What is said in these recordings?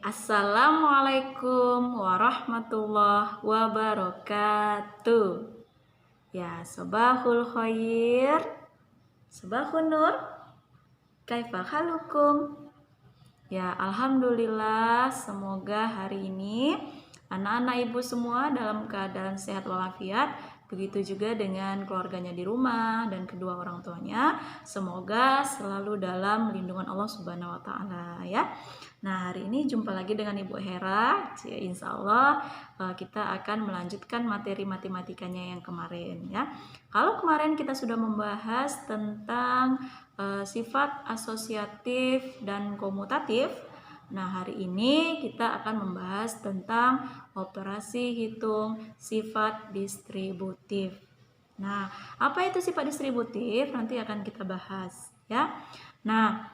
Assalamualaikum warahmatullahi wabarakatuh. Ya, sobahul khair, sobahun nur, kaifa halukum? Ya, alhamdulillah, semoga hari ini anak-anak ibu semua dalam keadaan sehat walafiat. Begitu juga dengan keluarganya di rumah dan kedua orang tuanya. Semoga selalu dalam lindungan Allah Subhanahu wa Ta'ala, ya. Nah, hari ini jumpa lagi dengan Ibu Hera. Insya Allah kita akan melanjutkan materi matematikanya yang kemarin, ya. Kalau kemarin kita sudah membahas tentang sifat asosiatif dan komutatif. Nah, hari ini kita akan membahas tentang operasi hitung sifat distributif. Nah, apa itu sifat distributif? Nanti akan kita bahas, ya. Nah,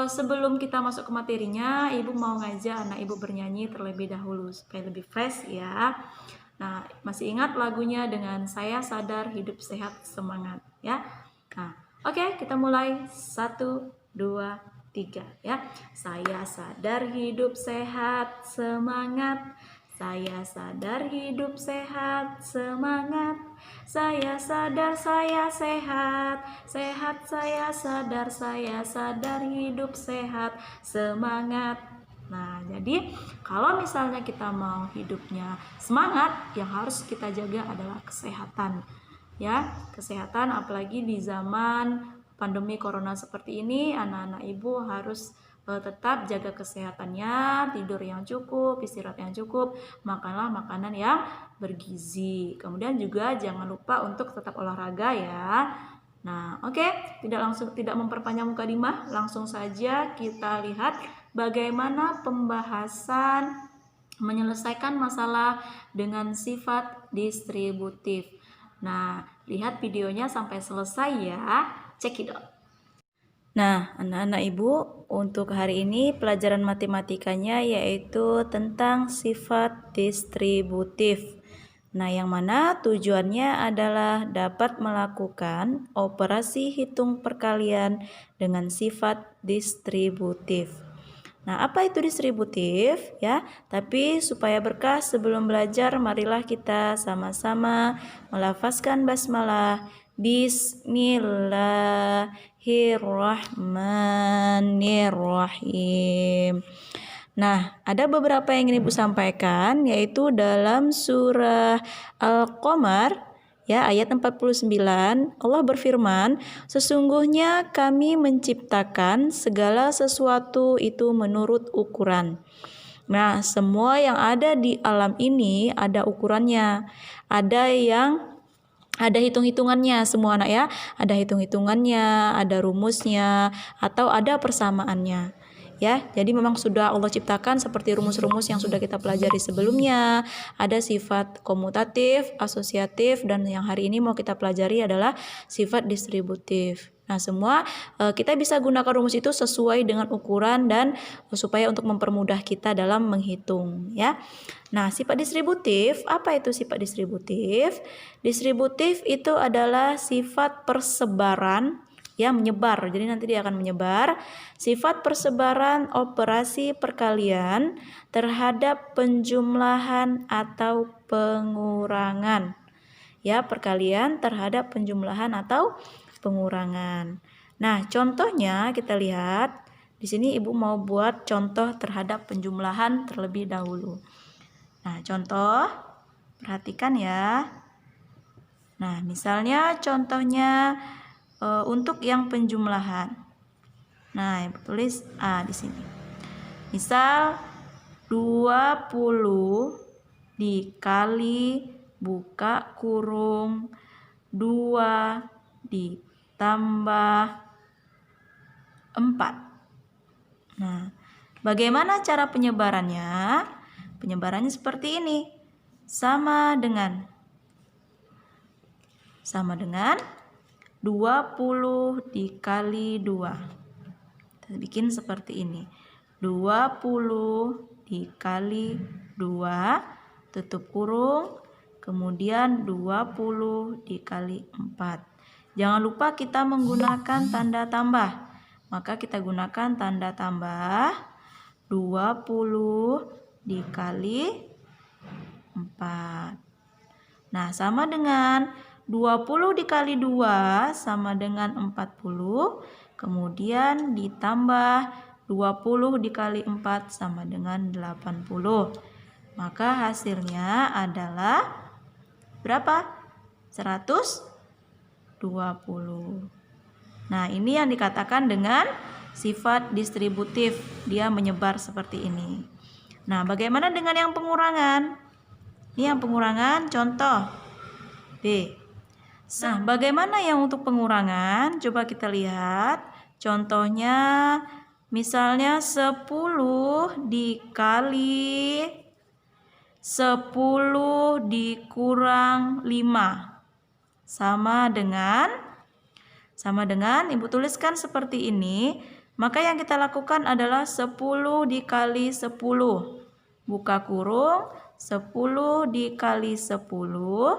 sebelum kita masuk ke materinya, Ibu mau ngajak anak Ibu bernyanyi terlebih dahulu supaya lebih fresh, ya. Nah, masih ingat lagunya dengan Saya Sadar Hidup Sehat Semangat, ya. Nah, oke, kita mulai. 1, 2, 3, ya. Saya sadar hidup sehat semangat. Saya sadar hidup sehat semangat. Saya sadar saya sehat, sehat saya sadar hidup sehat semangat. Nah, jadi kalau misalnya kita mau hidupnya semangat, yang harus kita jaga adalah kesehatan. Ya, kesehatan apalagi di zaman pandemi corona seperti ini, anak-anak ibu harus tetap jaga kesehatannya, tidur yang cukup, istirahat yang cukup, makanlah makanan yang bergizi. Kemudian juga jangan lupa untuk tetap olahraga, ya. Nah, oke, tidak memperpanjang mukadimah, langsung saja kita lihat bagaimana pembahasan menyelesaikan masalah dengan sifat distributif. Nah, lihat videonya sampai selesai, ya. Cekidot. Nah, anak-anak ibu, untuk hari ini pelajaran matematikanya yaitu tentang sifat distributif. Nah, yang mana tujuannya adalah dapat melakukan operasi hitung perkalian dengan sifat distributif. Nah, apa itu distributif, ya? Tapi supaya berkah sebelum belajar, marilah kita sama-sama melafazkan basmalah. Bismillahirrahmanirrahim. Nah, ada beberapa yang ingin Ibu sampaikan, yaitu dalam surah Al-Qamar, ya, ayat 49, Allah berfirman, sesungguhnya kami menciptakan segala sesuatu itu menurut ukuran. Nah, semua yang ada di alam ini ada ukurannya. Ada hitung-hitungannya semua anak, ya. Ada hitung-hitungannya, ada rumusnya, atau ada persamaannya. Ya, jadi memang sudah Allah ciptakan seperti rumus-rumus yang sudah kita pelajari sebelumnya. Ada sifat komutatif, asosiatif, dan yang hari ini mau kita pelajari adalah sifat distributif. Nah, semua kita bisa gunakan rumus itu sesuai dengan ukuran dan supaya untuk mempermudah kita dalam menghitung, ya. Nah, sifat distributif, apa itu sifat distributif? Distributif itu adalah sifat persebaran, ya, menyebar. Jadi nanti dia akan menyebar. Sifat persebaran operasi perkalian terhadap penjumlahan atau pengurangan. Ya, perkalian terhadap penjumlahan atau pengurangan. Nah, contohnya kita lihat. Di sini Ibu mau buat contoh terhadap penjumlahan terlebih dahulu. Nah, contoh, perhatikan, ya. Nah, misalnya contohnya untuk yang penjumlahan. Nah, Ibu tulis A di sini. Misal 20 dikali buka kurung 2 ditambah 4. Nah, bagaimana cara penyebarannya? Penyebarannya seperti ini. Sama dengan 20 dikali 2. Kita bikin seperti ini. 20 dikali 2, tutup kurung, kemudian 20 dikali 4. Jangan lupa kita menggunakan tanda tambah. Maka kita gunakan tanda tambah 20 dikali 4. Nah, sama dengan 20 dikali 2 sama dengan 40. Kemudian ditambah 20 dikali 4 sama dengan 80. Maka hasilnya adalah berapa? 120. Nah, ini yang dikatakan dengan sifat distributif. Dia menyebar seperti ini. Nah, bagaimana dengan yang pengurangan? Ini yang pengurangan contoh B. Nah, bagaimana yang untuk pengurangan? Coba kita lihat. Contohnya misalnya 10 dikali 10 dikurang 5 sama dengan Ibu tuliskan seperti ini. Maka yang kita lakukan adalah 10 dikali 10. Buka kurung, 10 dikali 10,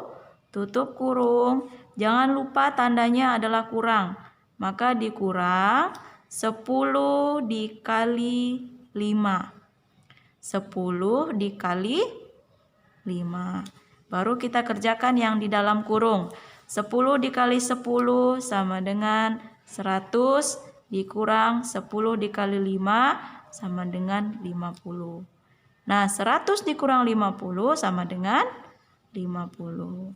tutup kurung. Jangan lupa tandanya adalah kurang. Maka dikurang 10 dikali 5. 10 dikali 5. Baru kita kerjakan yang di dalam kurung. 10 dikali 10 sama dengan 100 dikurang 10 dikali 5 sama dengan 50. Nah, 100 dikurang 50 sama dengan 50.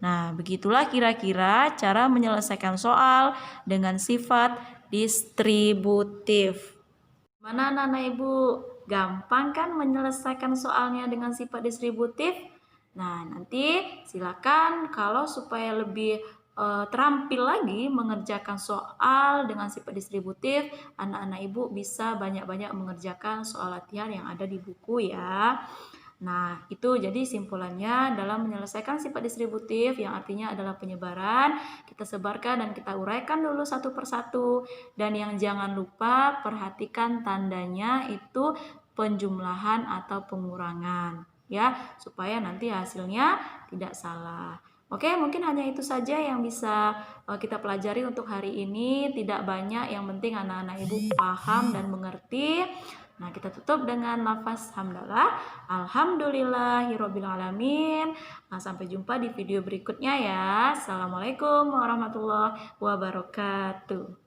Nah, begitulah kira-kira cara menyelesaikan soal dengan sifat distributif. Mana anak-anak Ibu? Gampang kan menyelesaikan soalnya dengan sifat distributif? Nah, nanti silakan kalau supaya lebih terampil lagi mengerjakan soal dengan sifat distributif, anak-anak Ibu bisa banyak-banyak mengerjakan soal latihan yang ada di buku ya. Nah, itu jadi simpulannya dalam menyelesaikan sifat distributif yang artinya adalah penyebaran, kita sebarkan dan kita uraikan dulu satu persatu. Dan yang jangan lupa perhatikan tandanya itu penjumlahan atau pengurangan ya, supaya nanti hasilnya tidak salah. Oke, mungkin hanya itu saja yang bisa kita pelajari untuk hari ini. Tidak banyak, yang penting anak-anak Ibu paham dan mengerti. Nah, kita tutup dengan lafaz hamdalah. Alhamdulillahirobbilalamin. Nah, sampai jumpa di video berikutnya ya. Assalamualaikum warahmatullahi wabarakatuh.